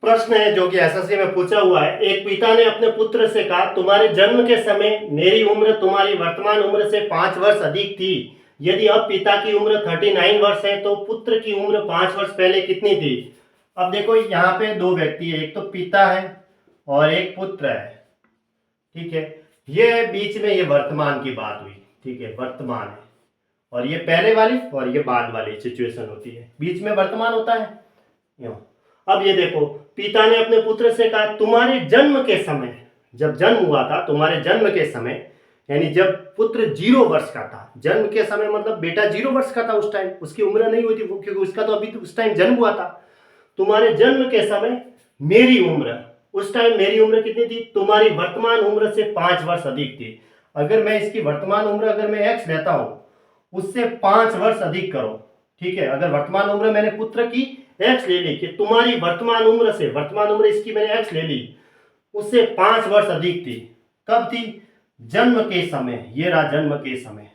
प्रश्न है जो कि एसएससी में पूछा हुआ है। एक पिता ने अपने पुत्र से कहा, तुम्हारे जन्म के समय मेरी उम्र तुम्हारी वर्तमान उम्र से 5 वर्ष अधिक थी। यदि अब पिता की उम्र 39 वर्ष है तो पुत्र की उम्र 5 वर्ष पहले कितनी थी। अब देखो यहाँ पे दो व्यक्ति है, एक तो पिता है और एक पुत्र है। ठीक है, ये बीच में ये वर्तमान की बात हुई। ठीक है, वर्तमान है और ये पहले वाली और ये बाद वाली सिचुएशन होती है, बीच में वर्तमान होता है यूं। अब ये देखो, पिता ने अपने पुत्र से कहा, तुम्हारे जन्म के समय, जब जन्म हुआ था तुम्हारे जन्म के समय, यानी जब पुत्र 0 वर्ष का था, जन्म के समय मतलब बेटा 0 वर्ष का था उस टाइम, उसकी उम्र नहीं हुई थी क्योंकि उसका तो अभी उस टाइम जन्म हुआ था। तुम्हारे जन्म के समय मेरी उम्र, उस टाइम मेरी उम्र कितनी थी, तुम्हारी वर्तमान उम्र से 5 वर्ष अधिक थी। अगर मैं इसकी वर्तमान उम्र अगर मैं एक्स लेता हूं, उससे 5 वर्ष अधिक करो। ठीक है, अगर वर्तमान उम्र मैंने पुत्र की एक्स ले ली कि तुम्हारी वर्तमान उम्र से, वर्तमान उम्र इसकी मैंने एक्स ले ली, उससे 5 वर्ष अधिक थी। कब थी, जन्म के समय। ये रहा जन्म के समय।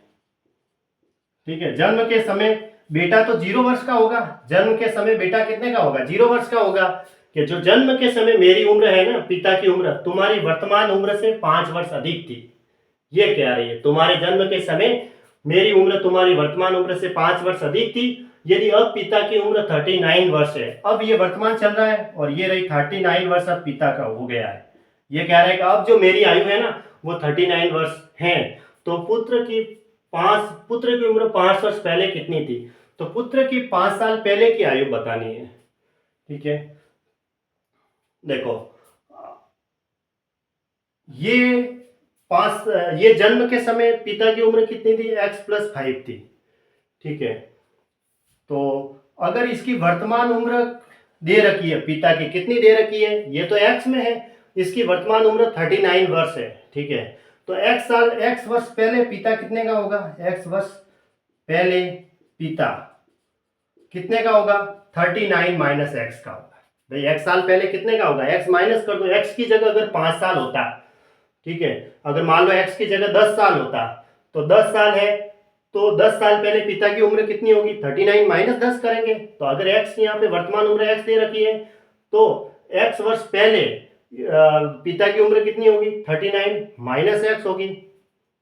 ठीक है, जन्म के समय बेटा तो 0 वर्ष का होगा, जन्म के समय बेटा कितने का होगा, 0 वर्ष का होगा। कि जो जन्म के समय मेरी उम्र है ना, पिता की उम्र तुम्हारी वर्तमान उम्र से 5 वर्ष अधिक थी। ये कह रही है, तुम्हारे जन्म के समय मेरी उम्र तुम्हारी वर्तमान उम्र से 5 वर्ष अधिक थी। यदि अब पिता की उम्र 39 वर्ष है, अब ये वर्तमान चल रहा है और ये रही 39 वर्ष अब पिता का हो गया है। ये कह रहा है कि अब जो मेरी आयु है ना वो 39 वर्ष है। तो पुत्र की उम्र 5 वर्ष पहले कितनी थी, तो पुत्र की 5 साल पहले की आयु बतानी है। ठीक है, देखो ये ये जन्म के समय पिता की उम्र कितनी थी, x+5 थी। ठीक है, तो अगर इसकी वर्तमान उम्र दे रखी है पिता की, कितनी दे रखी है, ये तो x में है, इसकी वर्तमान उम्र 39 वर्ष है। ठीक है, तो x वर्ष पहले पिता कितने का होगा, x वर्ष पहले पिता कितने का होगा, 39 माइनस x का होगा। भाई x साल पहले कितने का होगा, x माइनस कर दो। x की जगह अगर 5 साल होता, ठीक है, अगर मान लो x की जगह 10 साल होता, तो 10 साल है तो 10 साल पहले पिता की उम्र कितनी होगी, 39 माइनस 10 करेंगे। तो अगर x यहाँ पे वर्तमान उम्र x दे रखी है तो x वर्ष पहले पिता की उम्र कितनी होगी, 39 माइनस x होगी।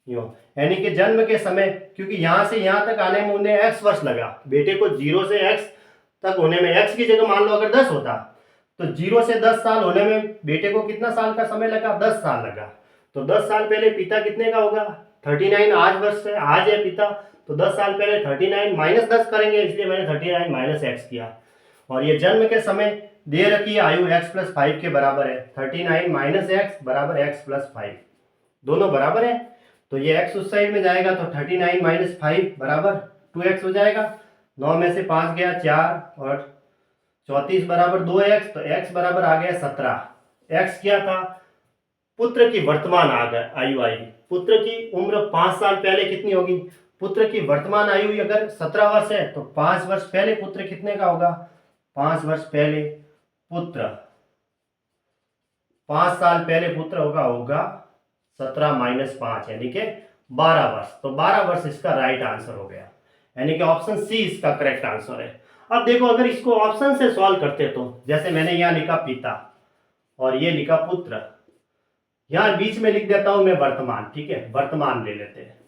यानी कि जन्म के समय, क्योंकि यहां से यहां तक आने में उन्हें x वर्ष लगा, बेटे को 0 से x तक होने में, x की जगह मान लो अगर 10 होता तो 0 से 10 साल होने में बेटे को कितना साल का समय लगा, 10 साल लगा। तो 10 साल पहले पिता कितने का होगा, 39। आज वर्ष है, आज है पिता, तो 10 साल पहले 39 माइनस 10 करेंगे, इसलिए मैंने 39 माइनस एक्स किया। और ये जन्म के समय दे रखी है आयु x+5 के बराबर है, 39 माइनस एक्स बराबर x+5, दोनों बराबर है। तो ये x उस साइड में जाएगा तो 39 माइनस 5 बराबर 2x हो जाएगा। 9 में से 5 गया 4 और 34 बराबर 2x, तो x बराबर आ गया 17। x क्या था, पुत्र की वर्तमान आयु आएगी। पुत्र की उम्र 5 साल पहले कितनी होगी, पुत्र की वर्तमान आयु अगर 17 वर्ष है तो 5 वर्ष पहले पुत्र कितने का होगा, 5 वर्ष पहले पुत्र, 5 साल पहले पुत्र होगा 17 माइनस 5 यानी कि 12 वर्ष। तो 12 वर्ष इसका राइट आंसर हो गया, यानी कि ऑप्शन सी इसका करेक्ट आंसर है। अब देखो, अगर इसको ऑप्शन से सॉल्व करते तो जैसे मैंने यहां लिखा पिता और ये लिखा पुत्र, यहां बीच में लिख देता हूं मैं वर्तमान। ठीक है, वर्तमान ले लेते हैं।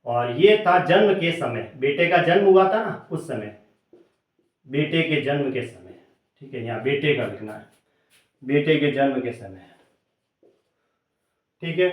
और ये था जन्म के समय, बेटे का जन्म हुआ था ना उस समय, बेटे के जन्म के समय। ठीक है, यहां बेटे का लिखना है, बेटे के जन्म के समय। ठीक है,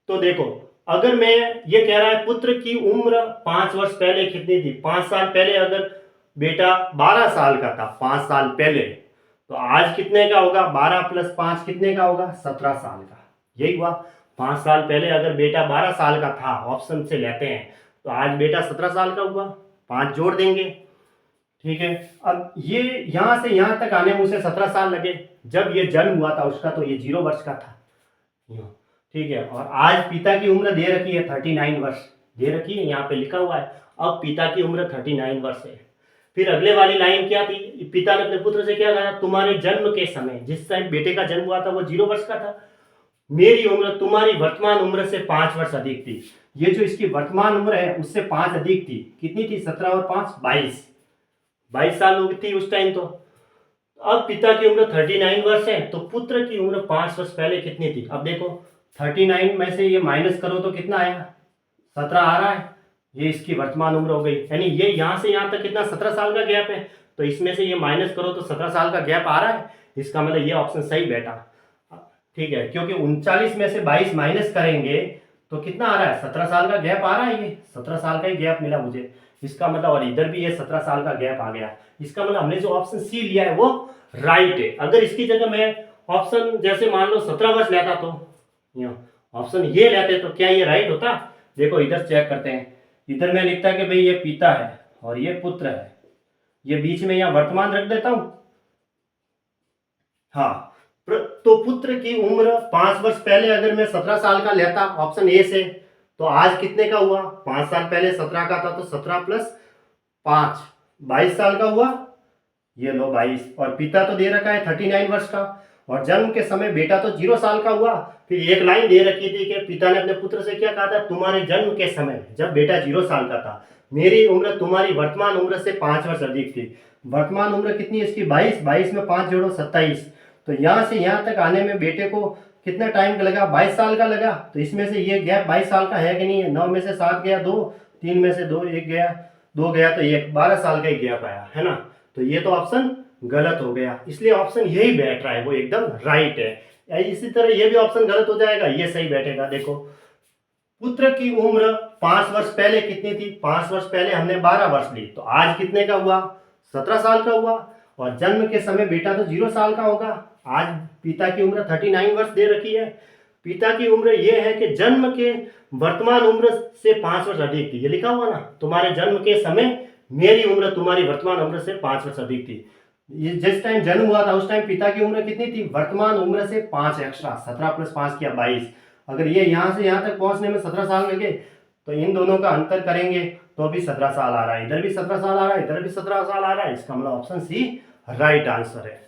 तो देखो अगर मैं, ये कह रहा है पुत्र की उम्र 5 वर्ष पहले कितनी थी, 5 साल पहले अगर बेटा 12 साल का था 5 साल पहले, तो आज कितने का होगा, 12 + 5 कितने का होगा, 17 साल का। यही हुआ, 5 साल पहले अगर बेटा 12 साल का था, ऑप्शन से लेते हैं, तो आज बेटा 17 साल का हुआ, 5 जोड़ देंगे। ठीक है, अब ये यहां से यहां तक आने में उसे 17 साल लगे, जब ये जन्म हुआ था उसका तो ये 0 वर्ष का था। ठीक है, और आज पिता की उम्र दे रखी है 39 वर्ष दे रखी है, यहाँ पे लिखा हुआ है अब पिता की उम्र 39 वर्ष है। फिर अगले वाली लाइन क्या थी, पिता ने अपने पुत्र से क्या कहा, तुम्हारे जन्म के समय, जिस टाइम बेटे का जन्म हुआ था वो 0 वर्ष का था, मेरी उम्र तुम्हारी वर्तमान उम्र से 5 वर्ष अधिक थी। ये जो इसकी वर्तमान उम्र है उससे 5 अधिक थी, कितनी थी, 17 और 5 22 साल थी उस टाइम। तो अब पिता की उम्र 39 वर्ष है, तो पुत्र की उम्र 5 वर्ष पहले कितनी थी? अब देखो 39 में से ये माइनस करो तो कितना आया? 17 आ रहा है। ये इसकी वर्तमान उम्र हो गई, यानी ये यहाँ से यहाँ तक कितना 17 साल का गैप है, तो इसमें से ये माइनस करो तो 17 साल का गैप आ रहा है। इसका मतलब ये ऑप्शन सही बैठा, ठीक है, क्योंकि 39 में से 22 माइनस करेंगे तो कितना आ रहा है? 17 साल का गैप आ रहा है, ये 17 साल का ही गैप मिला मुझे। इसका मतलब, और इधर भी ये 17 साल का गैप आ गया। इसका मतलब हमने जो ऑप्शन सी लिया है वो राइट है। अगर इसकी जगह मैं ऑप्शन जैसे मान लो 17 वर्ष लेता तो ऑप्शन ये लेते तो क्या ये राइट होता? देखो इधर चेक करते हैं, इधर मैं लिखता कि भाई ये पिता है और ये पुत्र है, ये बीच में यहाँ वर्तमान रख देता हूं। हाँ, तो पुत्र की उम्र 5 वर्ष पहले अगर मैं 17 साल का लेता ऑप्शन ए से, तो आज कितने का हुआ? 5 साल पहले 17 का था, तो 17 प्लस 5 22 साल का हुआ। ये लो 22, और पिता तो दे रखा है 39 वर्ष का, और जन्म के समय बेटा तो 0 साल का हुआ। फिर एक लाइन दे रखी थी कि पिता ने अपने पुत्र से क्या कहा था? तुम्हारे जन्म के समय जब बेटा 0 साल का था, मेरी उम्र तुम्हारी वर्तमान उम्र से 5 वर्ष अधिक थी। वर्तमान उम्र कितनी है इसकी? 22, 22 में 5 जोड़ो 27। तो यहाँ से यहाँ तक आने में बेटे को कितना टाइम का लगा? 22 साल का लगा। तो इसमें से ये गैप 22 साल का है कि नहीं है? 9 में से 7 गया 2, 3 में से 2 1 गया, 2 गया, तो ये 12 साल का ही गैप आया है ना। तो ये तो ऑप्शन गलत हो गया, इसलिए ऑप्शन यही बैठ रहा है, वो एकदम राइट है। इसी तरह ये भी ऑप्शन गलत हो जाएगा, ये सही बैठेगा। देखो पुत्र की उम्र 5 वर्ष पहले कितनी थी? 5 वर्ष पहले हमने 12 वर्ष ली, तो आज कितने का हुआ? 17 साल का हुआ। और जन्म के समय बेटा तो 0 साल का होगा। आज पिता की उम्र 39 वर्ष दे रखी है। पिता की उम्र यह है कि जन्म के वर्तमान उम्र से 5 वर्ष अधिक थी, ये लिखा हुआ ना, तुम्हारे जन्म के समय मेरी उम्र तुम्हारी वर्तमान उम्र से 5 वर्ष अधिक थी। ये जिस टाइम जन्म हुआ था उस टाइम पिता की उम्र कितनी थी? वर्तमान उम्र से 5 एक्स्ट्रा, 17 प्लस 5 किया 22। अगर ये यहाँ से यहाँ तक पहुंचने में 17 साल लगे, तो इन दोनों का अंतर करेंगे तो भी 17 साल आ रहा है, इधर भी 17 साल आ रहा है, इधर भी 17 साल आ रहा है। इसका मतलब ऑप्शन सी राइट आंसर है।